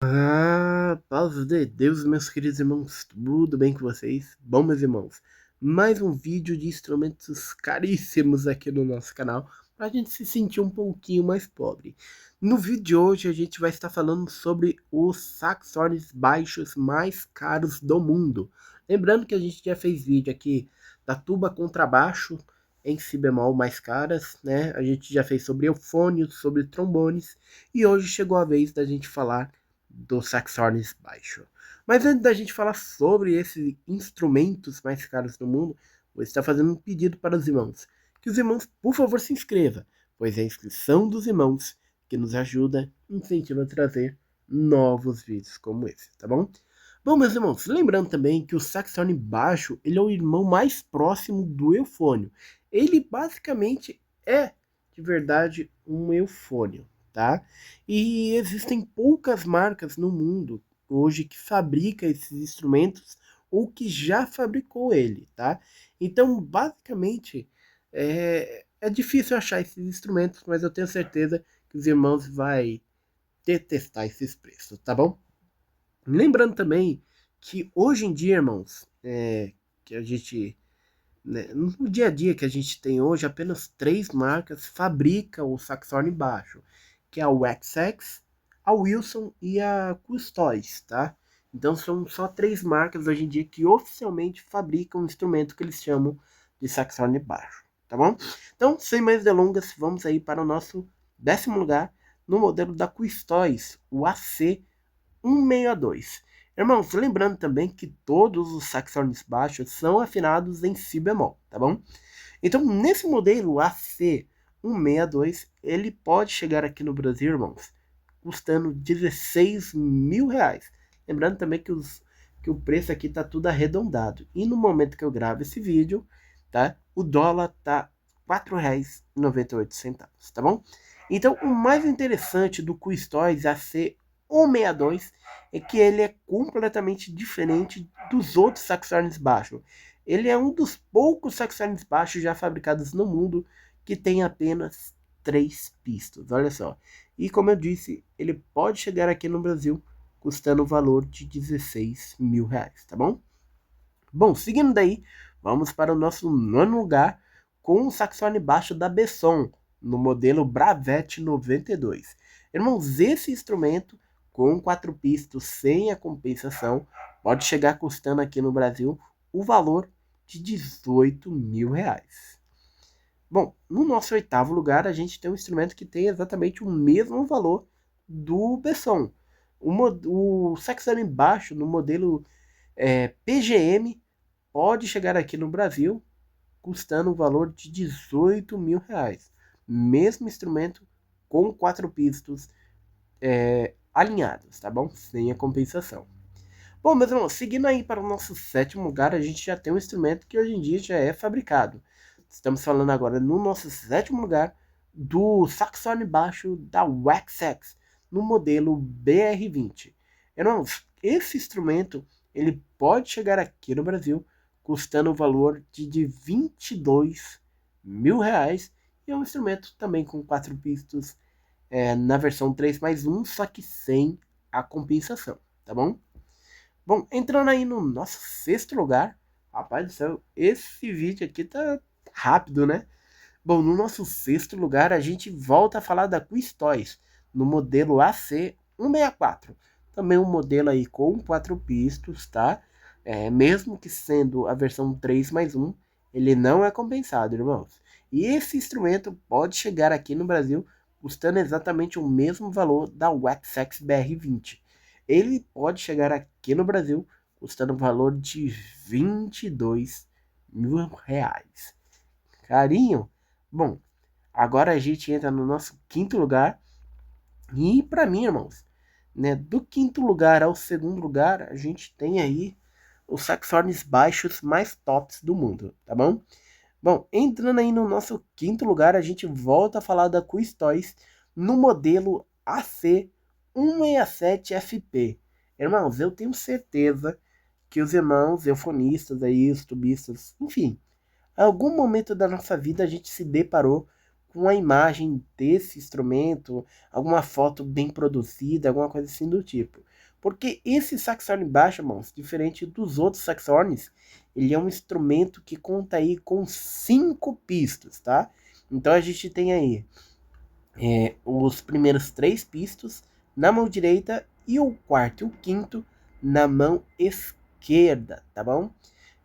Paz de Deus, meus queridos irmãos, tudo bem com vocês? Bom, meus irmãos, mais um vídeo de instrumentos caríssimos aqui no nosso canal, para a gente se sentir um pouquinho mais pobre. No vídeo de hoje a gente vai estar falando sobre os saxofones baixos mais caros do mundo. Lembrando que a gente já fez vídeo aqui da tuba contrabaixo em si bemol mais caras, né? A gente já fez sobre eufônios, sobre trombones, e hoje chegou a vez da gente falar do saxofones baixo. Mas antes da gente falar sobre esses instrumentos mais caros do mundo, vou estar fazendo um pedido para os irmãos. Que os irmãos, por favor, se inscrevam, pois é a inscrição dos irmãos que nos ajuda e incentiva a trazer novos vídeos como esse, tá bom? Bom, meus irmãos, lembrando também que o saxofone baixo, ele é o irmão mais próximo do eufônio. Ele basicamente é, de verdade, um eufônio, tá? E existem poucas marcas no mundo hoje que fabrica esses instrumentos ou que já fabricou ele, tá? Então, basicamente, é difícil achar esses instrumentos, mas eu tenho certeza que os irmãos vai detestar esses preços, tá bom? Lembrando também que hoje em dia, irmãos, que a gente, né, no dia a dia que a gente tem hoje, apenas três marcas fabricam o saxofone baixo, que é a Wexx, a Wilson e a Custóis, tá? Então são só três marcas hoje em dia que oficialmente fabricam o instrumento que eles chamam de saxofone baixo, tá bom? Então, sem mais delongas, vamos aí para o nosso 10º lugar no modelo da Custóis, o AC162. Irmãos, lembrando também que todos os saxofones baixos são afinados em si bemol, tá bom? Então, nesse modelo AC162, ele pode chegar aqui no Brasil, irmãos, custando 16 mil reais. Lembrando também que o preço aqui tá tudo arredondado. E no momento que eu gravo esse vídeo, tá? O dólar tá R$ 4,98, tá bom? Então, o mais interessante do Custóis AC162 é que ele é completamente diferente dos outros saxofones baixos. Ele é um dos poucos saxofones baixos já fabricados no mundo que tem apenas 3 pistas, olha só. E como eu disse, ele pode chegar aqui no Brasil custando o valor de 16 mil reais, tá bom? Bom, seguindo daí, vamos para o nosso 9º lugar com o saxofone baixo da Besson, no modelo Bravette 92. Irmãos, esse instrumento com 4 pistas sem a compensação pode chegar custando aqui no Brasil o valor de 18 mil reais. Bom, no nosso 8º lugar, a gente tem um instrumento que tem exatamente o mesmo valor do Besson. O saxofone baixo no modelo PGM pode chegar aqui no Brasil custando o valor de 18 mil reais. Mesmo instrumento com 4 pistas alinhadas, tá bom? Sem a compensação. Bom, meus irmãos, seguindo aí para o nosso 7º lugar, a gente já tem um instrumento que hoje em dia já é fabricado. Estamos falando agora no nosso 7º lugar do saxofone baixo da Wexx, no modelo BR20. Irmãos, esse instrumento ele pode chegar aqui no Brasil custando o valor de 22 mil reais e é um instrumento também com 4 pistas na versão 3+1, só que sem a compensação, tá bom? Bom, entrando aí no nosso 6º lugar, rapaz do céu, esse vídeo aqui tá rápido, né? Bom, no nosso 6º lugar a gente volta a falar da Custóis, no modelo AC164. Também um modelo aí com 4 pistas, tá? Mesmo que sendo a versão 3+1, ele não é compensado, irmãos. E esse instrumento pode chegar aqui no Brasil custando exatamente o mesmo valor da Wexx BR20. Ele pode chegar aqui no Brasil custando o valor de 22 mil reais. Carinho? Bom, agora a gente entra no nosso 5º lugar. E para mim, irmãos, né, do 5º lugar ao 2º lugar, a gente tem aí os saxofones baixos mais tops do mundo, tá bom? Bom, entrando aí no nosso 5º lugar, a gente volta a falar da Custóis no modelo AC167FP. Irmãos, eu tenho certeza que os irmãos eufonistas aí, os tubistas, enfim, em algum momento da nossa vida a gente se deparou com a imagem desse instrumento, alguma foto bem produzida, alguma coisa assim do tipo. Porque esse saxofone baixo, irmãos, diferente dos outros saxofones, ele é um instrumento que conta aí com 5 pistos, tá? Então a gente tem aí os primeiros 3 pistos na mão direita e o quarto e o quinto na mão esquerda, tá bom?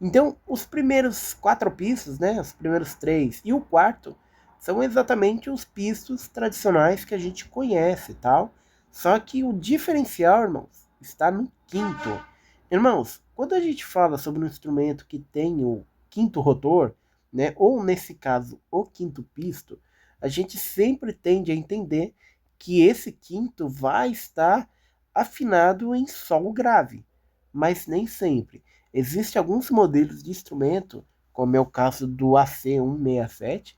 Então, os primeiros 4 pistos, né, os primeiros 3 e o quarto, são exatamente os pistos tradicionais que a gente conhece, tal. Só que o diferencial, irmãos, está no quinto. Irmãos, quando a gente fala sobre um instrumento que tem o quinto rotor, né, ou nesse caso, o quinto pisto, a gente sempre tende a entender que esse quinto vai estar afinado em sol grave, mas nem sempre. Existem alguns modelos de instrumento, como é o caso do AC167,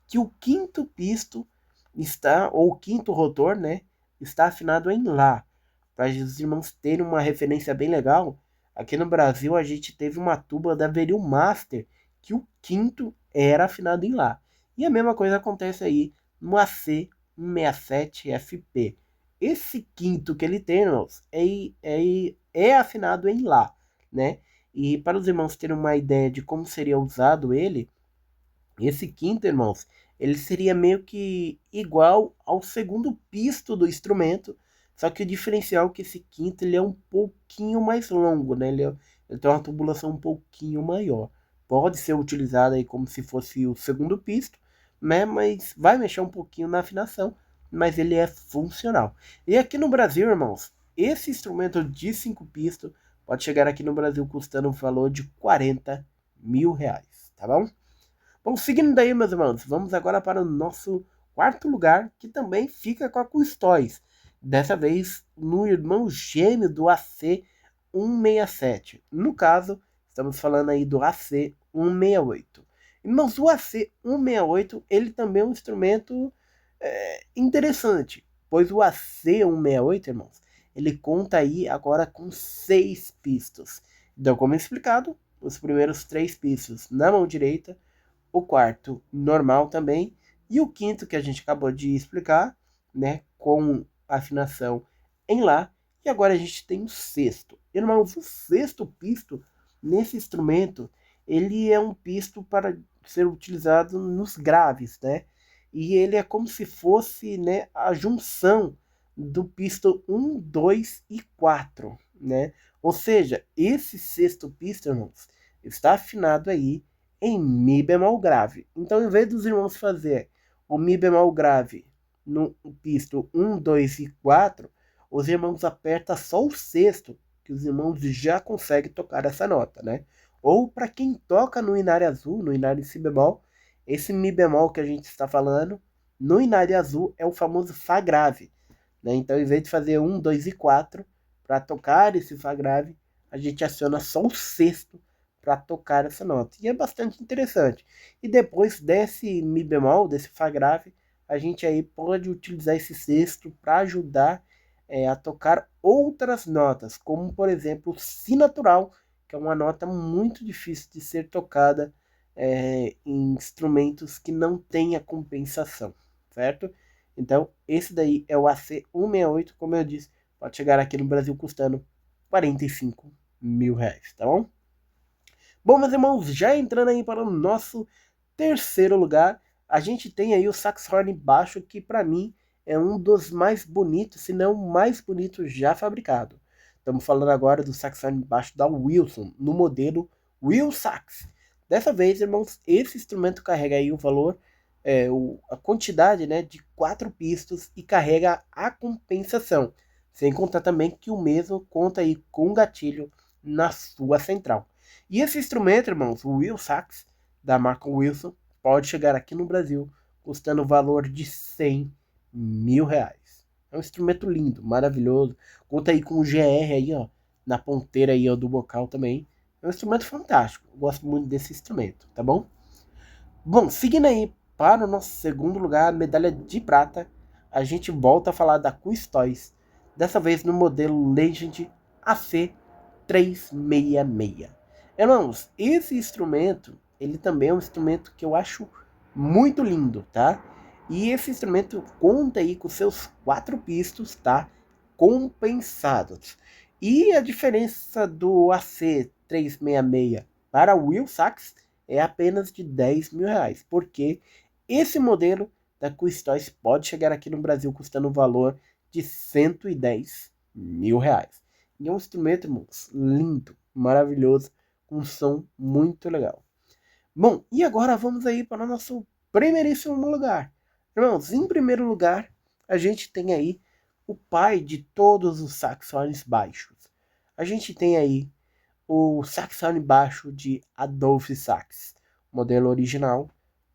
que o quinto pisto está, ou o quinto rotor, né, está afinado em Lá. Para os irmãos terem uma referência bem legal, aqui no Brasil a gente teve uma tuba da Veril Master, que o quinto era afinado em Lá. E a mesma coisa acontece aí no AC167FP. Esse quinto que ele tem, irmãos, é afinado em Lá, né? E para os irmãos terem uma ideia de como seria usado ele, esse quinto, irmãos, ele seria meio que igual ao segundo pisto do instrumento, só que o diferencial é que esse quinto ele é um pouquinho mais longo, né? Ele tem uma tubulação um pouquinho maior. Pode ser utilizado aí como se fosse o segundo pisto, né? Mas vai mexer um pouquinho na afinação, mas ele é funcional. E aqui no Brasil, irmãos, esse instrumento de 5 pistos pode chegar aqui no Brasil custando um valor de R$ 40.000, tá bom? Bom, seguindo daí, meus irmãos, vamos agora para o nosso quarto lugar, que também fica com a Custóis. Dessa vez, no irmão gêmeo do AC167. No caso, estamos falando aí do AC168. Irmãos, o AC168, ele também é um instrumento interessante, pois o AC168, irmãos, ele conta aí agora com 6 pistos. Então, como explicado, os primeiros 3 pistos na mão direita, o quarto normal também, e o quinto que a gente acabou de explicar, né, com afinação em Lá, e agora a gente tem o sexto. Irmãos, o sexto pisto nesse instrumento, ele é um pisto para ser utilizado nos graves, né? E ele é como se fosse, né, a junção do pisto 1, 2 e 4, né? Ou seja, esse sexto pisto, irmãos, está afinado aí em Mi bemol grave. Então, em vez dos irmãos fazer o Mi bemol grave no pisto 1, 2 e 4, os irmãos apertam só o sexto, que os irmãos já conseguem tocar essa nota, né? Ou para quem toca no inário azul, no inário si bemol, esse Mi bemol que a gente está falando, no inário azul é o famoso Fá grave, né? Então, em vez de fazer 1, 2 e 4, para tocar esse Fá grave, a gente aciona só o sexto para tocar essa nota. E é bastante interessante. E depois desse Mi bemol, desse Fá grave, a gente aí pode utilizar esse sexto para ajudar a tocar outras notas, como por exemplo Si natural, que é uma nota muito difícil de ser tocada em instrumentos que não tenha compensação, certo? Então, esse daí é o AC168, como eu disse, pode chegar aqui no Brasil custando R$ 45.000, tá bom? Bom, meus irmãos, já entrando aí para o nosso terceiro lugar, a gente tem aí o saxofone baixo, que para mim é um dos mais bonitos, se não o mais bonito já fabricado. Estamos falando agora do saxofone baixo da Wilson, no modelo Wilsax. Dessa vez, irmãos, esse instrumento carrega aí o valor, a quantidade, né, de 4 pistos e carrega a compensação. Sem contar também que o mesmo conta aí com gatilho na sua central. E esse instrumento, irmãos, o Wilsax, da marca Wilson, pode chegar aqui no Brasil custando o valor de R$ 100.000. É um instrumento lindo, maravilhoso. Conta aí com o GR aí, ó, na ponteira aí, ó, do bocal também. É um instrumento fantástico. Eu gosto muito desse instrumento, tá bom? Bom, seguindo aí para o nosso segundo lugar, medalha de prata, a gente volta a falar da Custóis. Dessa vez no modelo Legend AC366. Irmãos, esse instrumento, ele também é um instrumento que eu acho muito lindo, tá? E esse instrumento conta aí com seus 4 pistos, tá? Compensados. E a diferença do AC366 para o Wheel Sax é apenas de R$ 10.000, porque esse modelo da Custoiz pode chegar aqui no Brasil custando um valor de R$ 110.000. E é um instrumento, irmãos, lindo, maravilhoso, com um som muito legal. Bom, e agora vamos aí para o nosso primeiríssimo lugar. Irmãos, em primeiro lugar, a gente tem aí o pai de todos os saxones baixos. A gente tem aí o saxofone baixo de Adolphe Sax, modelo original,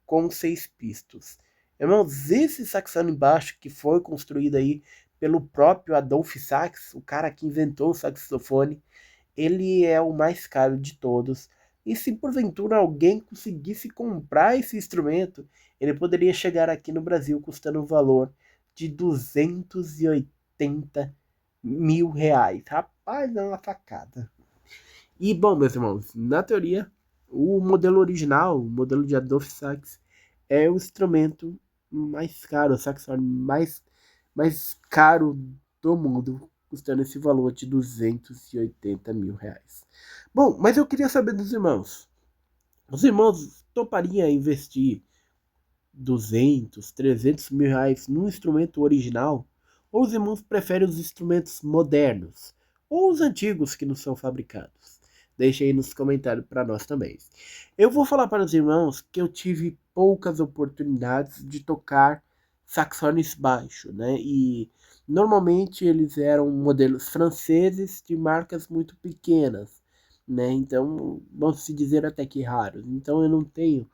com 6 pistos. Irmãos, esse saxofone baixo que foi construído aí pelo próprio Adolphe Sax, o cara que inventou o saxofone, ele é o mais caro de todos. E se porventura alguém conseguisse comprar esse instrumento, ele poderia chegar aqui no Brasil custando um valor de R$ 280.000. Rapaz, é uma facada. E bom, meus irmãos, na teoria, o modelo original, o modelo de Adolphe Sax, é o instrumento mais caro, o saxofone mais caro do mundo, custando esse valor de R$ 280.000. Bom, mas eu queria saber dos irmãos. Os irmãos topariam investir 200, R$ 300.000 num instrumento original? Ou os irmãos preferem os instrumentos modernos? Ou os antigos que não são fabricados? Deixa aí nos comentários para nós também. Eu vou falar para os irmãos que eu tive poucas oportunidades de tocar saxones baixo, né? E normalmente eles eram modelos franceses de marcas muito pequenas, né? Então, vamos se dizer até que raros. Então eu não tenho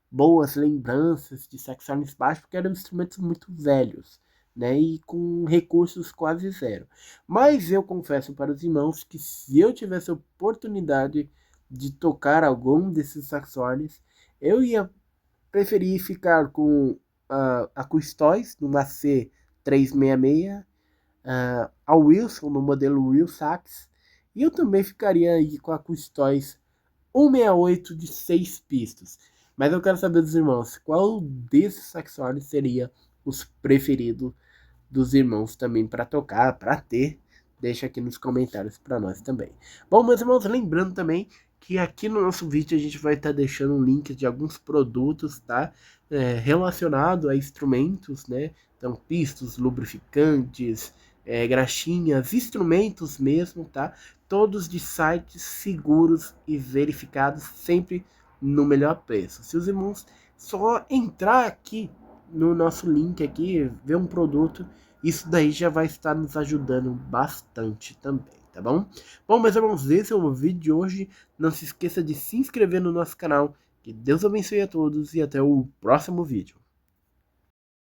boas lembranças de saxofones baixos, porque eram instrumentos muito velhos, né, e com recursos quase zero. Mas eu confesso para os irmãos que se eu tivesse a oportunidade de tocar algum desses saxofones, eu ia preferir ficar com a Custoiz, numa C366, a Wilson, no modelo Will Sax, e eu também ficaria aí com a Custoiz 168 de 6 pistas. Mas eu quero saber dos irmãos, qual desses saxofones seria os preferidos dos irmãos também para tocar, para ter? Deixa aqui nos comentários para nós também. Bom, meus irmãos, lembrando também que aqui no nosso vídeo a gente vai estar deixando um link de alguns produtos, tá? Relacionado a instrumentos, né? Então, pistos, lubrificantes, graxinhas, instrumentos mesmo, tá? Todos de sites seguros e verificados, sempre no melhor preço. Se os irmãos só entrar aqui no nosso link aqui, ver um produto, isso daí já vai estar nos ajudando bastante também, tá bom? Bom, meus irmãos, esse é o vídeo de hoje. Não se esqueça de se inscrever no nosso canal. Que Deus abençoe a todos e até o próximo vídeo.